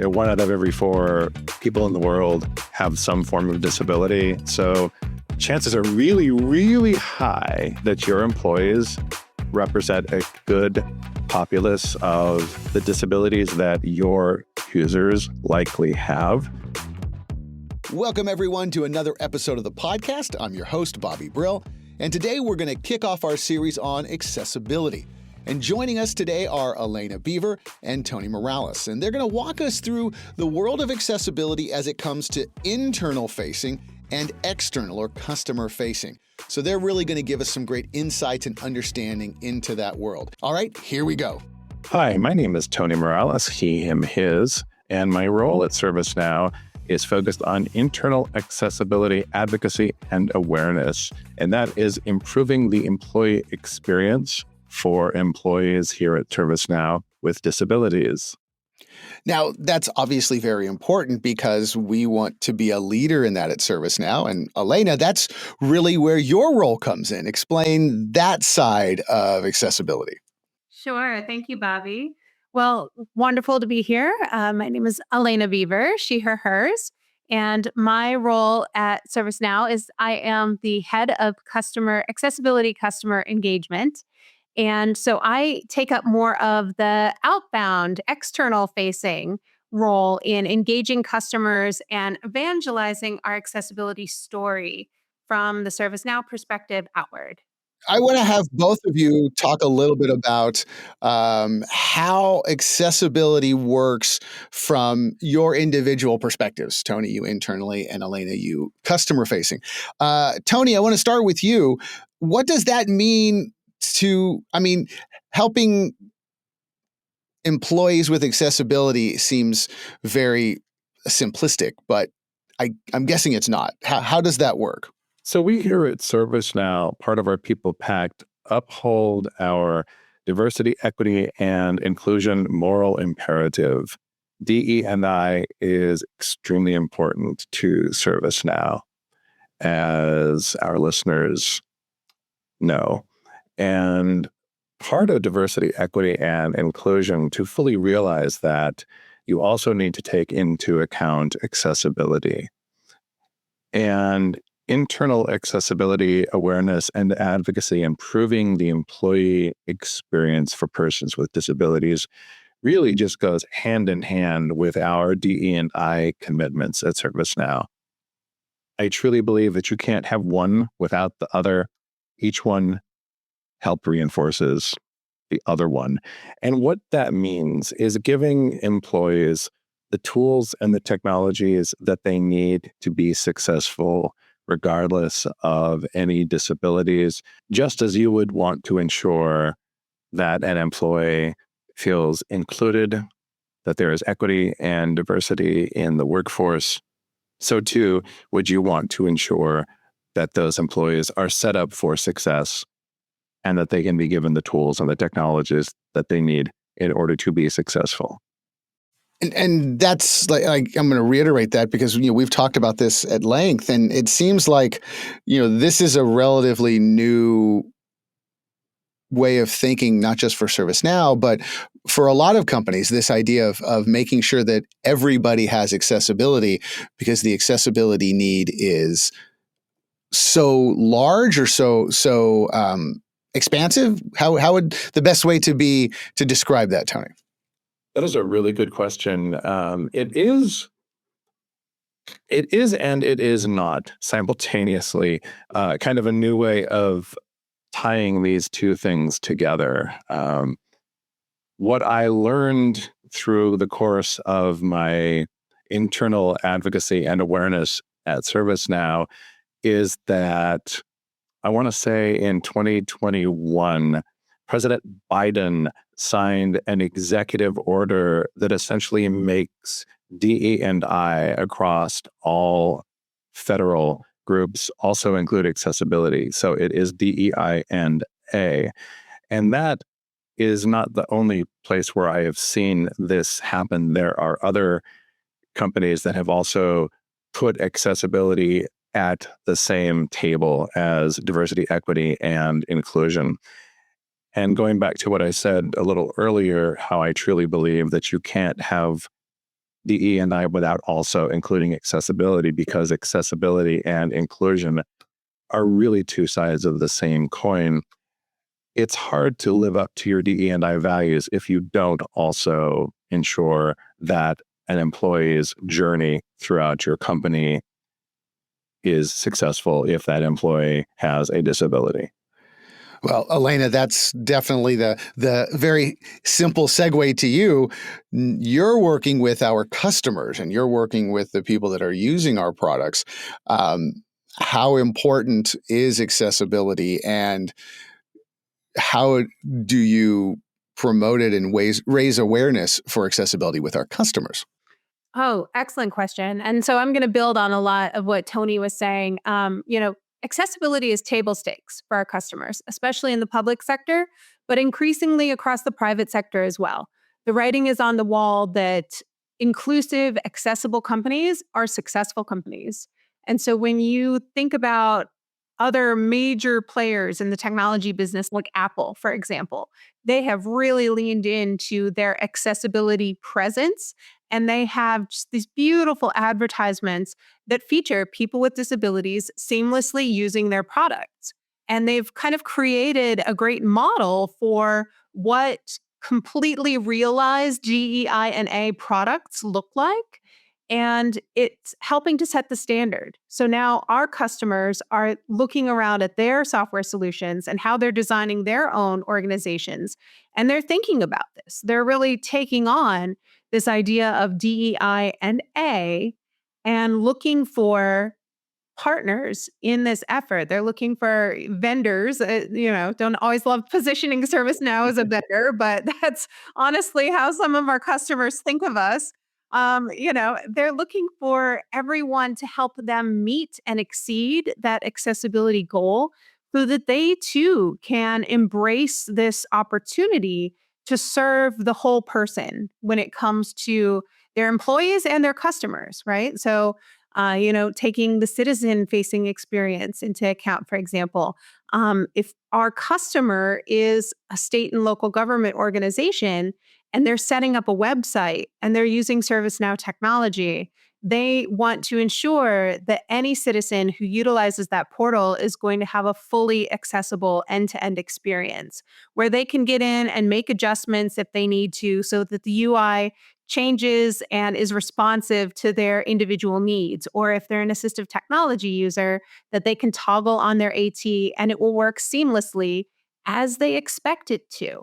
1 out of every 4 people in the world have some form of disability. So chances are really, really high that your employees represent a good populace of the disabilities that your users likely have. Welcome, everyone, to another episode of the podcast. I'm your host, Bobby Brill, and today we're going to kick off our series on accessibility. And joining us today are Alaina Beaver and Tony Morales, and they're going to walk us through the world of accessibility as it comes to internal-facing and external or customer-facing. So they're really going to give us some great insights and understanding into that world. All right, here we go. Hi, my name is Tony Morales, he, him, his, and my role at ServiceNow is focused on internal accessibility, advocacy, and awareness. And that is improving the employee experience for employees here at ServiceNow with disabilities. Now, that's obviously very important because we want to be a leader in that at ServiceNow. And Alaina, that's really where your role comes in. Explain that side of accessibility. Sure. Thank you, Bobby. Well, wonderful to be here. My name is Alaina Beaver, she, her, hers. And my role at ServiceNow is I am the head of customer accessibility, customer engagement. And so I take up more of the outbound, external facing role in engaging customers and evangelizing our accessibility story from the ServiceNow perspective outward. I want to have both of you talk a little bit about how accessibility works from your individual perspectives. Tony, you internally, and Alaina, you customer facing. Tony, I want to start with you. What does that mean helping employees with accessibility seems very simplistic, but I'm guessing it's not. How does that work? So we here at ServiceNow, part of our People Pact, uphold our diversity, equity, and inclusion moral imperative. DE&I is extremely important to ServiceNow, as our listeners know. And part of diversity, equity, and inclusion, to fully realize that, you also need to take into account accessibility. And internal accessibility, awareness, and advocacy, improving the employee experience for persons with disabilities, really just goes hand in hand with our DE&I commitments at ServiceNow. I truly believe that you can't have one without the other. Each one reinforces the other one. And what that means is giving employees the tools and the technologies that they need to be successful, regardless of any disabilities, just as you would want to ensure that an employee feels included, that there is equity and diversity in the workforce. So too, would you want to ensure that those employees are set up for success and that they can be given the tools and the technologies that they need in order to be successful. And that's like I'm going to reiterate that because we've talked about this at length, and it seems like this is a relatively new way of thinking, not just for ServiceNow, but for a lot of companies. This idea of making sure that everybody has accessibility, because the accessibility need is so large or so expansive. How would the best way to describe that, Tony? That is a really good question. It is and it is not simultaneously kind of a new way of tying these two things together. What I learned through the course of my internal advocacy and awareness at ServiceNow is that I want to say in 2021, President Biden signed an executive order that essentially makes DE&I across all federal groups also include accessibility. So it is DEI and A. And that is not the only place where I have seen this happen. There are other companies that have also put accessibility at the same table as diversity, equity, and inclusion. And going back to what I said a little earlier, how I truly believe that you can't have DE and I without also including accessibility, because accessibility and inclusion are really two sides of the same coin. It's hard to live up to your DE and I values if you don't also ensure that an employee's journey throughout your company is successful if that employee has a disability. Well, Alaina, that's definitely the very simple segue to you. You're working with our customers and you're working with the people that are using our products. Um, how important is accessibility, and how do you promote it and raise awareness for accessibility with our customers? Oh, excellent question. And so I'm going to build on a lot of what Tony was saying. Accessibility is table stakes for our customers, especially in the public sector, but increasingly across the private sector as well. The writing is on the wall that inclusive, accessible companies are successful companies. And so when you think about other major players in the technology business, like Apple, for example, they have really leaned into their accessibility presence, and they have just these beautiful advertisements that feature people with disabilities seamlessly using their products. And they've kind of created a great model for what completely realized GEI and A products look like. And it's helping to set the standard. So now our customers are looking around at their software solutions and how they're designing their own organizations. And they're thinking about this. They're really taking on this idea of DEI and A and looking for partners in this effort. They're looking for vendors. Don't always love positioning ServiceNow as a vendor, but that's honestly how some of our customers think of us. They're looking for everyone to help them meet and exceed that accessibility goal so that they too can embrace this opportunity to serve the whole person when it comes to their employees and their customers, right? So taking the citizen facing experience into account, for example. If our customer is a state and local government organization and they're setting up a website and they're using ServiceNow technology, they want to ensure that any citizen who utilizes that portal is going to have a fully accessible end-to-end experience where they can get in and make adjustments if they need to so that the UI changes and is responsive to their individual needs. Or if they're an assistive technology user, that they can toggle on their AT and it will work seamlessly as they expect it to.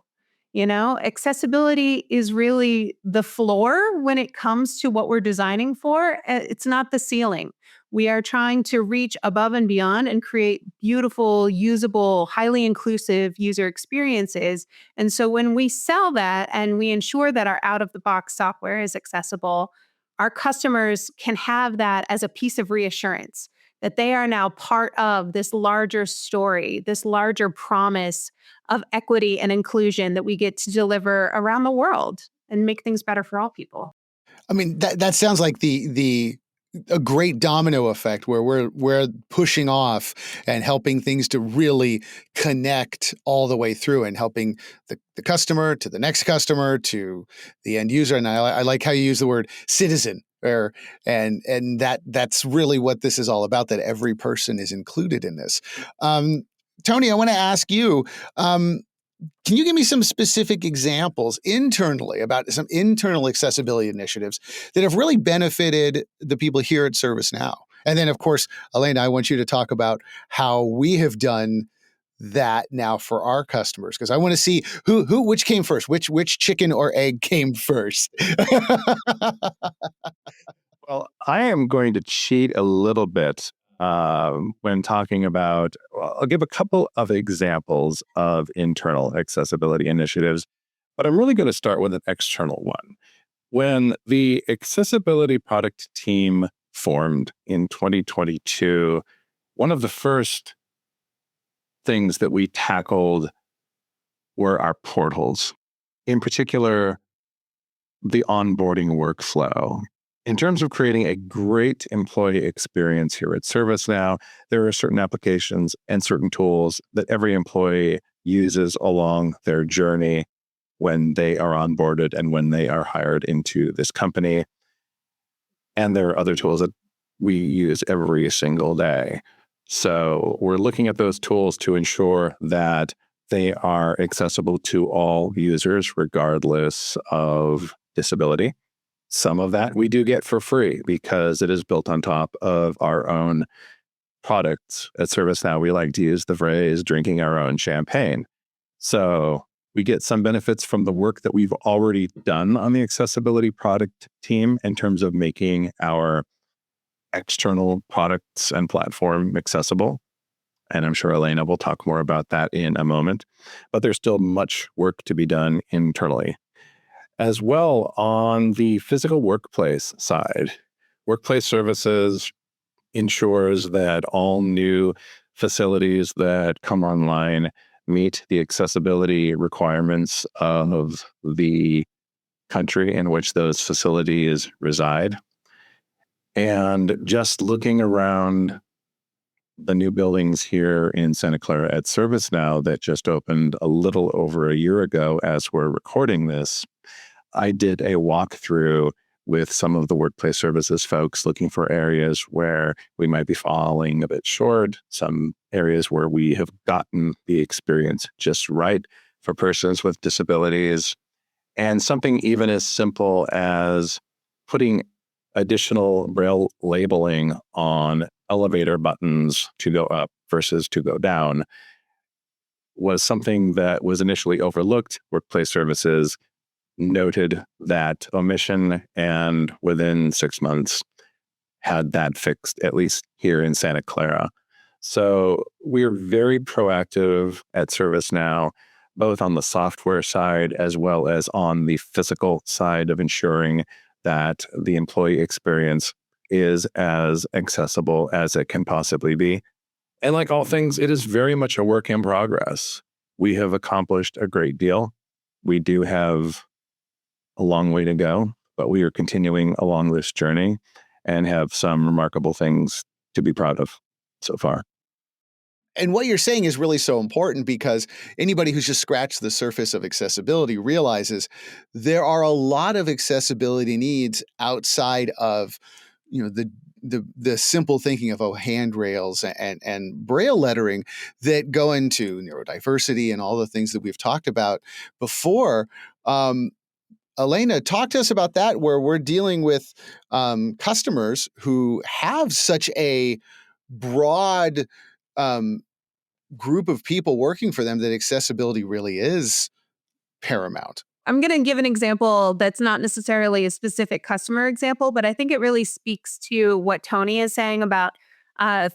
Accessibility is really the floor when it comes to what we're designing for. It's not the ceiling. We are trying to reach above and beyond and create beautiful, usable, highly inclusive user experiences. And so when we sell that and we ensure that our out of the box software is accessible, our customers can have that as a piece of reassurance that they are now part of this larger story, this larger promise of equity and inclusion that we get to deliver around the world and make things better for all people. I mean, that sounds like the a great domino effect where we're pushing off and helping things to really connect all the way through and helping the customer to the next customer to the end user. And I like how you use the word citizen. And that's really what this is all about, that every person is included in this. Tony, I want to ask you, can you give me some specific examples internally about some internal accessibility initiatives that have really benefited the people here at ServiceNow? And then, of course, Alaina, I want you to talk about how we have done that now for our customers, because I want to see which came first, which chicken or egg came first. Well, I am going to cheat a little bit when talking about, well, I'll give a couple of examples of internal accessibility initiatives, but I'm really going to start with an external one. When the accessibility product team formed in 2022, one of the first things that we tackled were our portals, in particular, the onboarding workflow. In terms of creating a great employee experience here at ServiceNow, there are certain applications and certain tools that every employee uses along their journey when they are onboarded and when they are hired into this company. And there are other tools that we use every single day. So we're looking at those tools to ensure that they are accessible to all users, regardless of disability. Some of that we do get for free because it is built on top of our own products. At ServiceNow, we like to use the phrase drinking our own champagne. So we get some benefits from the work that we've already done on the accessibility product team in terms of making our external products and platform accessible. And I'm sure Alaina will talk more about that in a moment. But there's still much work to be done internally. As well, on the physical workplace side, workplace services ensures that all new facilities that come online meet the accessibility requirements of the country in which those facilities reside. And just looking around the new buildings here in Santa Clara at ServiceNow that just opened a little over a year ago as we're recording this, I did a walkthrough with some of the workplace services folks looking for areas where we might be falling a bit short, some areas where we have gotten the experience just right for persons with disabilities, and something even as simple as putting additional Braille labeling on elevator buttons to go up versus to go down was something that was initially overlooked. Workplace services noted that omission and within 6 months had that fixed, at least here in Santa Clara. So we're very proactive at ServiceNow, both on the software side as well as on the physical side of ensuring that the employee experience is as accessible as it can possibly be. And like all things, it is very much a work in progress. We have accomplished a great deal. We do have a long way to go, but we are continuing along this journey and have some remarkable things to be proud of so far. And what you're saying is really so important because anybody who's just scratched the surface of accessibility realizes there are a lot of accessibility needs outside of, the simple thinking of handrails and braille lettering that go into neurodiversity and all the things that we've talked about before. Alaina, talk to us about that, where we're dealing with customers who have such a broad group of people working for them that accessibility really is paramount. I'm going to give an example that's not necessarily a specific customer example, but I think it really speaks to what Tony is saying about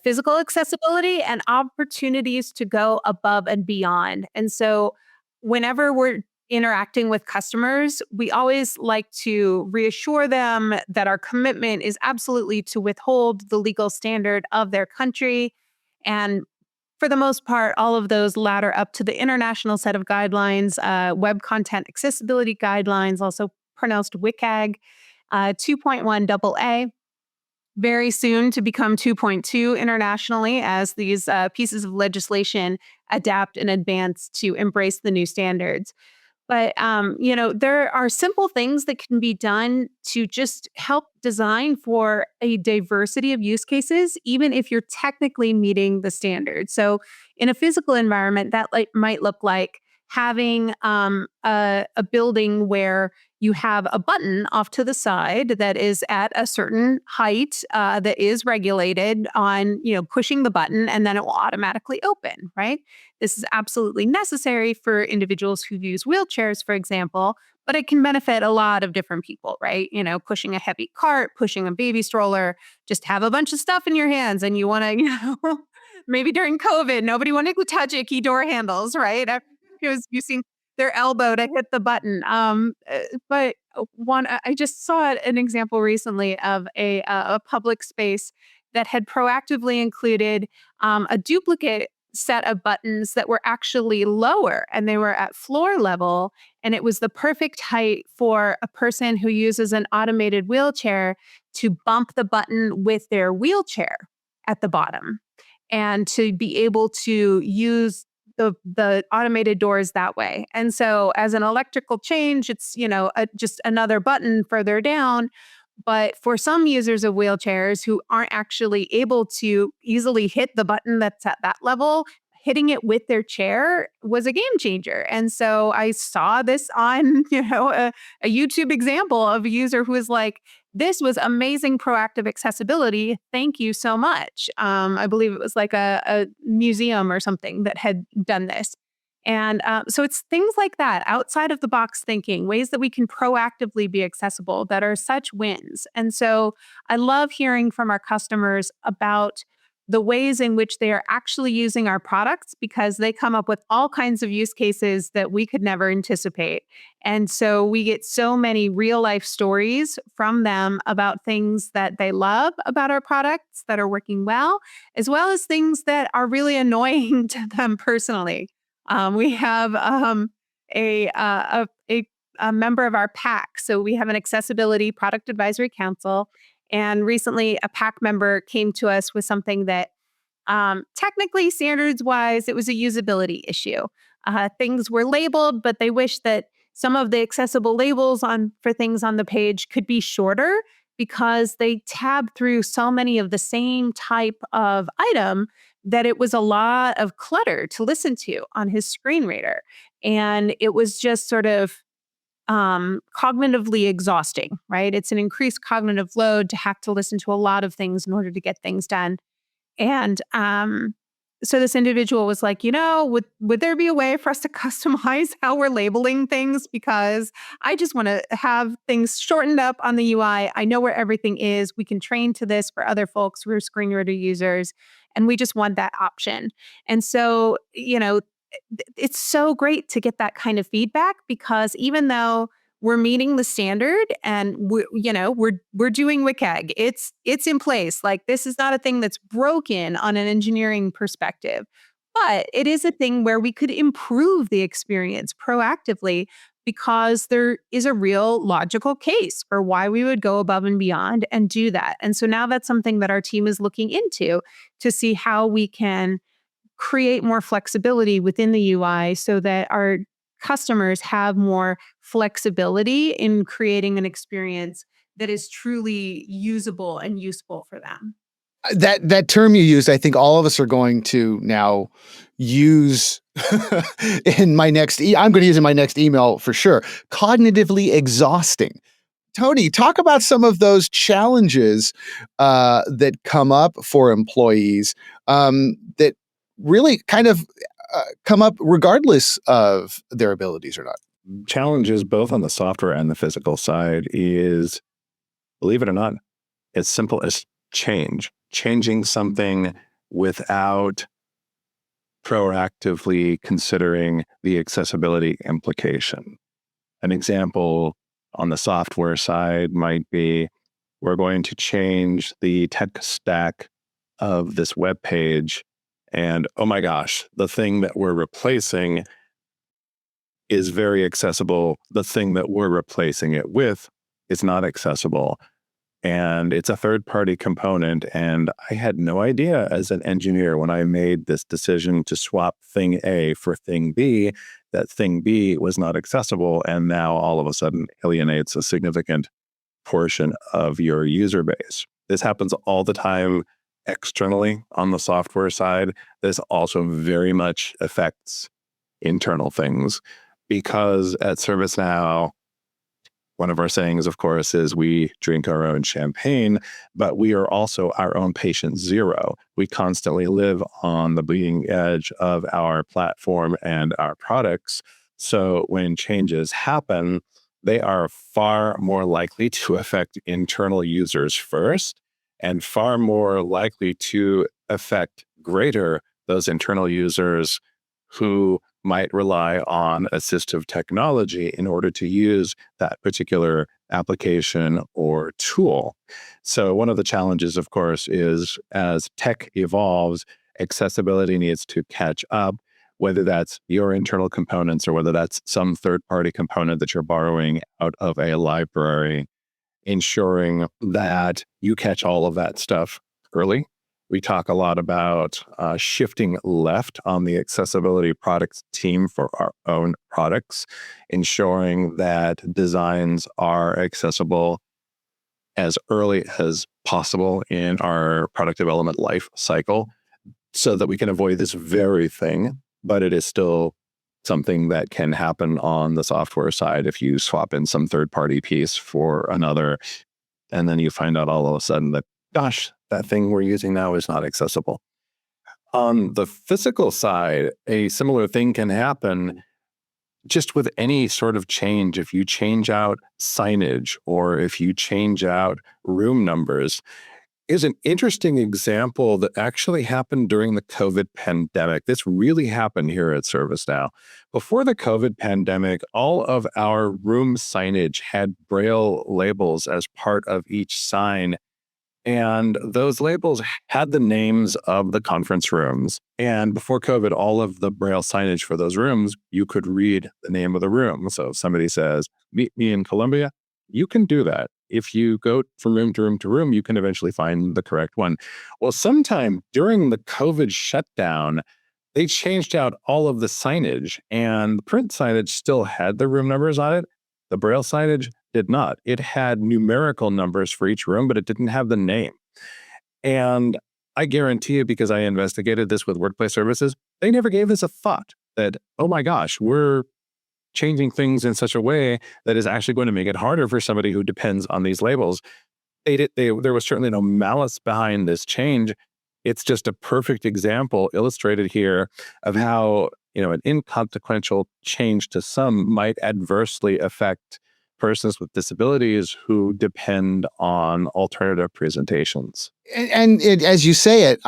physical accessibility and opportunities to go above and beyond. And so, whenever we're interacting with customers, we always like to reassure them that our commitment is absolutely to withhold the legal standard of their country. And for the most part, all of those ladder up to the international set of guidelines, Web Content Accessibility Guidelines, also pronounced WCAG 2.1 AA, very soon to become 2.2 internationally as these pieces of legislation adapt and advance to embrace the new standards. But, there are simple things that can be done to just help design for a diversity of use cases, even if you're technically meeting the standards. So in a physical environment, that might look like having a building where you have a button off to the side that is at a certain height that is regulated on, pushing the button, and then it will automatically open, right? This is absolutely necessary for individuals who use wheelchairs, for example, but it can benefit a lot of different people, right? Pushing a heavy cart, pushing a baby stroller, just have a bunch of stuff in your hands and you want to, maybe during COVID, nobody wanted to touch icky door handles, right? Because using their elbow to hit the button. But I just saw an example recently of a public space that had proactively included a duplicate set of buttons that were actually lower and they were at floor level. And it was the perfect height for a person who uses an automated wheelchair to bump the button with their wheelchair at the bottom and to be able to use the automated doors that way. And so as an electrical change, it's, just another button further down. But for some users of wheelchairs who aren't actually able to easily hit the button that's at that level, hitting it with their chair was a game changer. And so I saw this on, a YouTube example of a user who was like, this was amazing proactive accessibility. Thank you so much. I believe it was like a museum or something that had done this. And so it's things like that, outside of the box thinking, ways that we can proactively be accessible that are such wins. And so I love hearing from our customers about the ways in which they are actually using our products because they come up with all kinds of use cases that we could never anticipate. And so we get so many real life stories from them about things that they love about our products that are working well as things that are really annoying to them personally. We have a member of our PAC. So we have an accessibility product advisory council. And recently, a PAC member came to us with something that technically, standards wise, it was a usability issue. Things were labeled, but they wish that some of the accessible labels for things on the page could be shorter because they tab through so many of the same type of item that it was a lot of clutter to listen to on his screen reader. And it was just sort of cognitively exhausting, right? It's an increased cognitive load to have to listen to a lot of things in order to get things done. And so this individual was like, would there be a way for us to customize how we're labeling things? Because I just want to have things shortened up on the UI. I know where everything is. We can train to this for other folks who are screen reader users. And we just want that option. And so, it's so great to get that kind of feedback because even though we're meeting the standard and we're doing WCAG, it's in place. Like this is not a thing that's broken on an engineering perspective, but it is a thing where we could improve the experience proactively because there is a real logical case for why we would go above and beyond and do that. And so now that's something that our team is looking into to see how we can create more flexibility within the UI so that our customers have more flexibility in creating an experience that is truly usable and useful for them. That term you used, I think all of us are going to now use in my next. I'm going to use in my next email for sure. Cognitively exhausting. Tony, talk about some of those challenges that come up for employees that really kind of come up regardless of their abilities or not. Challenges both on the software and the physical side is, believe it or not, as simple as changing something without proactively considering the accessibility implication. An example on the software side might be, we're going to change the tech stack of this web page. And oh my gosh, the thing that we're replacing is very accessible. The thing that we're replacing it with is not accessible. And it's a third-party component. And I had no idea as an engineer when I made this decision to swap thing A for thing B, that thing B was not accessible. And now all of a sudden alienates a significant portion of your user base. This happens all the time externally on the software side. This also very much affects internal things because at ServiceNow, one of our sayings, of course, is we drink our own champagne, but we are also our own patient zero. We constantly live on the bleeding edge of our platform and our products. So when changes happen, they are far more likely to affect internal users first and far more likely to affect greater those internal users who might rely on assistive technology in order to use that particular application or tool. So one of the challenges, of course, is as tech evolves, accessibility needs to catch up, whether that's your internal components or whether that's some third-party component that you're borrowing out of a library, ensuring that you catch all of that stuff early. We talk a lot about shifting left on the accessibility products team for our own products, ensuring that designs are accessible as early as possible in our product development life cycle so that we can avoid this very thing. But it is still something that can happen on the software side if you swap in some third-party piece for another, and then you find out all of a sudden that, gosh, that thing we're using now is not accessible. On the physical side, a similar thing can happen just with any sort of change. If you change out signage or if you change out room numbers, is an interesting example that actually happened during the COVID pandemic. This really happened here at ServiceNow. Before the COVID pandemic, all of our room signage had Braille labels as part of each sign. And those labels had the names of the conference rooms. And before COVID, all of the Braille signage for those rooms, you could read the name of the room. So if somebody says, "Meet me in Columbia," you can do that. If you go from room to room to room, you can eventually find the correct one. Well, sometime during the COVID shutdown, they changed out all of the signage, and the print signage still had the room numbers on it. The Braille signage did not. It had numerical numbers for each room, but it didn't have the name. And I guarantee you, because I investigated this with workplace services, they never gave this a thought that, oh my gosh, we're changing things in such a way that is actually going to make it harder for somebody who depends on these labels. There was certainly no malice behind this change. It's just a perfect example illustrated here of how, an inconsequential change to some might adversely affect persons with disabilities who depend on alternative presentations. As you say it,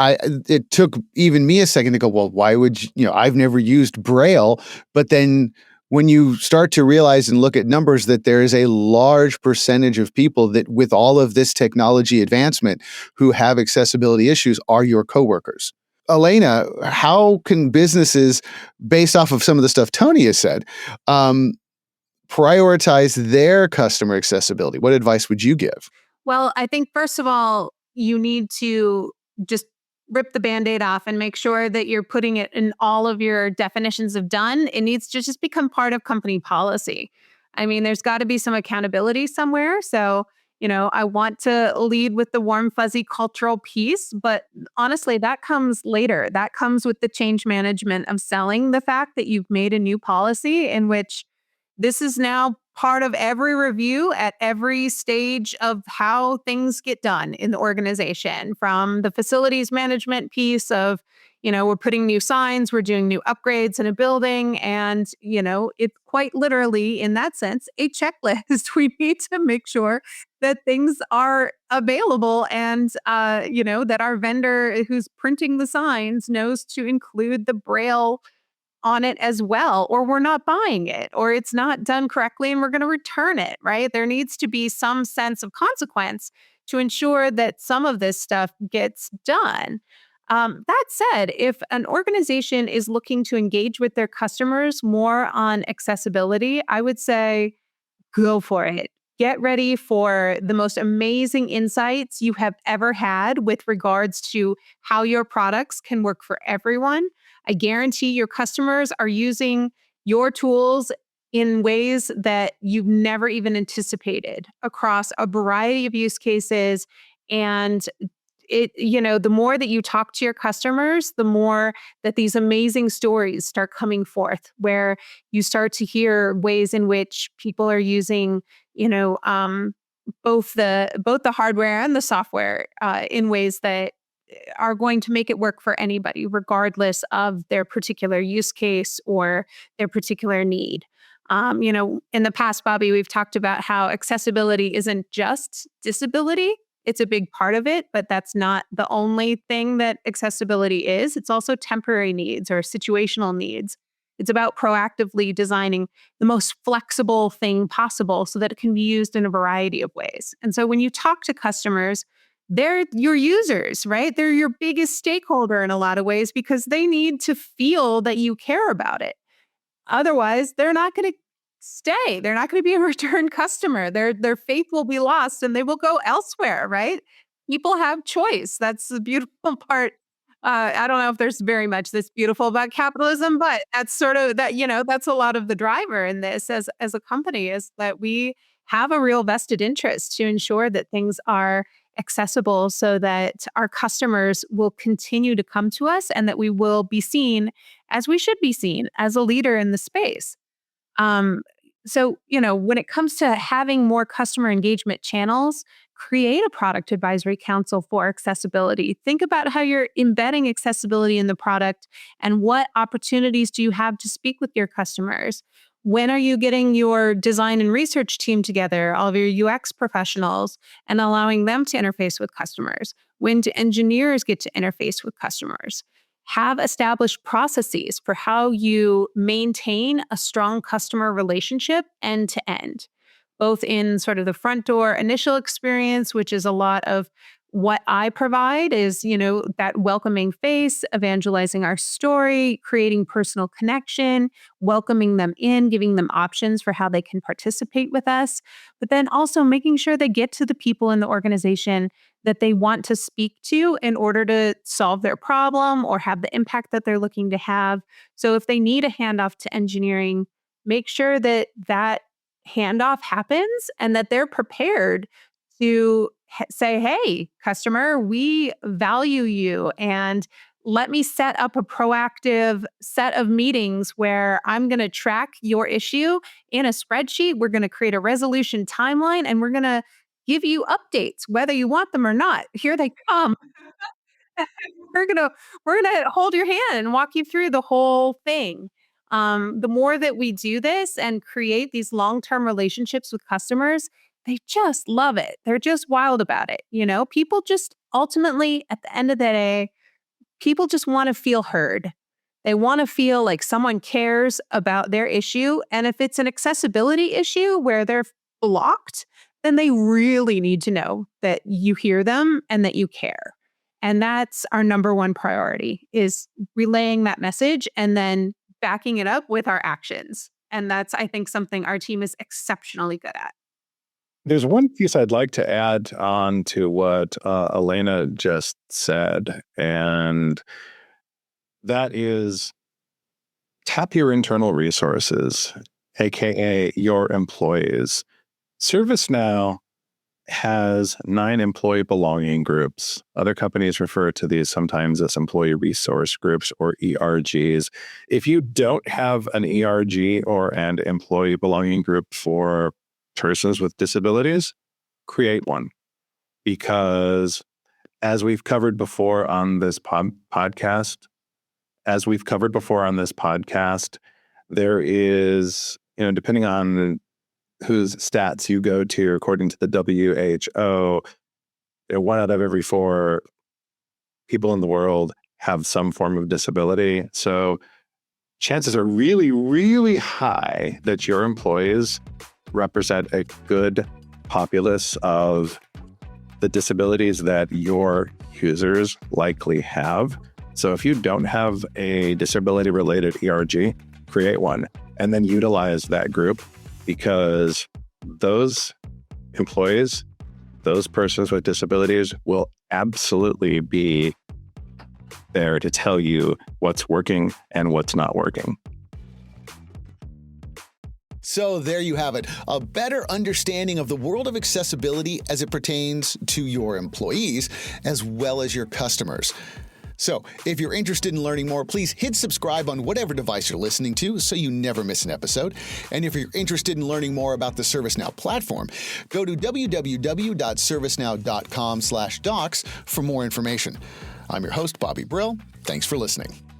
it took even me a second to go, well, why would I've never used Braille, but then when you start to realize and look at numbers that there is a large percentage of people that with all of this technology advancement who have accessibility issues are your coworkers. Alaina, how can businesses, based off of some of the stuff Tony has said, prioritize their customer accessibility? What advice would you give? Well, I think first of all, you need to just rip the Band-Aid off and make sure that you're putting it in all of your definitions of done. It needs to just become part of company policy. I mean, there's got to be some accountability somewhere. So, I want to lead with the warm, fuzzy cultural piece, but honestly, that comes later. That comes with the change management of selling the fact that you've made a new policy in which this is now part of every review at every stage of how things get done in the organization, from the facilities management piece of, we're putting new signs, we're doing new upgrades in a building. And, it's quite literally, in that sense, a checklist. We need to make sure that things are available and, that our vendor who's printing the signs knows to include the Braille on it as well, or we're not buying it, or it's not done correctly and we're going to return it, right? There needs to be some sense of consequence to ensure that some of this stuff gets done. That said, if an organization is looking to engage with their customers more on accessibility, I would say go for it. Get ready for the most amazing insights you have ever had with regards to how your products can work for everyone. I guarantee your customers are using your tools in ways that you've never even anticipated across a variety of use cases. And the more that you talk to your customers, the more that these amazing stories start coming forth, where you start to hear ways in which people are using, both the hardware and the software in ways that are going to make it work for anybody, regardless of their particular use case or their particular need. In the past, Bobby, we've talked about how accessibility isn't just disability. It's a big part of it, but that's not the only thing that accessibility is. It's also temporary needs or situational needs. It's about proactively designing the most flexible thing possible so that it can be used in a variety of ways. And so when you talk to customers, they're your users, right? They're your biggest stakeholder in a lot of ways because they need to feel that you care about it. Otherwise, they're not going to stay. They're not going to be a return customer. Their faith will be lost and they will go elsewhere, right? People have choice. That's the beautiful part. I don't know if there's very much that's beautiful about capitalism, but that's sort of that, that's a lot of the driver in this as a company is that we have a real vested interest to ensure that things are accessible so that our customers will continue to come to us and that we will be seen as we should be seen as a leader in the space. Um, when it comes to having more customer engagement channels, create a product advisory council for accessibility. Think about how you're embedding accessibility in the product and what opportunities do you have to speak with your customers. When are you getting your design and research team together, all of your UX professionals, and allowing them to interface with customers? When do engineers get to interface with customers? Have established processes for how you maintain a strong customer relationship end to end, both in sort of the front door initial experience, which is a lot of what I provide is, that welcoming face, evangelizing our story, creating personal connection, welcoming them in, giving them options for how they can participate with us, but then also making sure they get to the people in the organization that they want to speak to in order to solve their problem or have the impact that they're looking to have. So if they need a handoff to engineering, make sure that that handoff happens and that they're prepared to say, hey, customer, we value you. And let me set up a proactive set of meetings where I'm going to track your issue in a spreadsheet. We're going to create a resolution timeline and we're going to give you updates, whether you want them or not. Here they come. We're gonna hold your hand and walk you through the whole thing. The more that we do this and create these long-term relationships with customers, they just love it. They're just wild about it. People just ultimately, at the end of the day, people just want to feel heard. They want to feel like someone cares about their issue. And if it's an accessibility issue where they're blocked, then they really need to know that you hear them and that you care. And that's our number one priority is relaying that message and then backing it up with our actions. And that's, I think, something our team is exceptionally good at. There's one piece I'd like to add on to what Alaina just said, and that is tap your internal resources, aka your employees. ServiceNow has 9 employee belonging groups. Other companies refer to these sometimes as employee resource groups or ERGs. If you don't have an ERG or an employee belonging group for persons with disabilities, create one. Because as we've covered before on this podcast, there is, depending on whose stats you go to, according to the WHO, 1 out of every 4 people in the world have some form of disability. So chances are really, really high that your employees represent a good populace of the disabilities that your users likely have. So if you don't have a disability-related ERG, create one and then utilize that group, because those employees, those persons with disabilities will absolutely be there to tell you what's working and what's not working. So there you have it, a better understanding of the world of accessibility as it pertains to your employees as well as your customers. So if you're interested in learning more, please hit subscribe on whatever device you're listening to so you never miss an episode. And if you're interested in learning more about the ServiceNow platform, go to www.servicenow.com/docs for more information. I'm your host, Bobby Brill. Thanks for listening.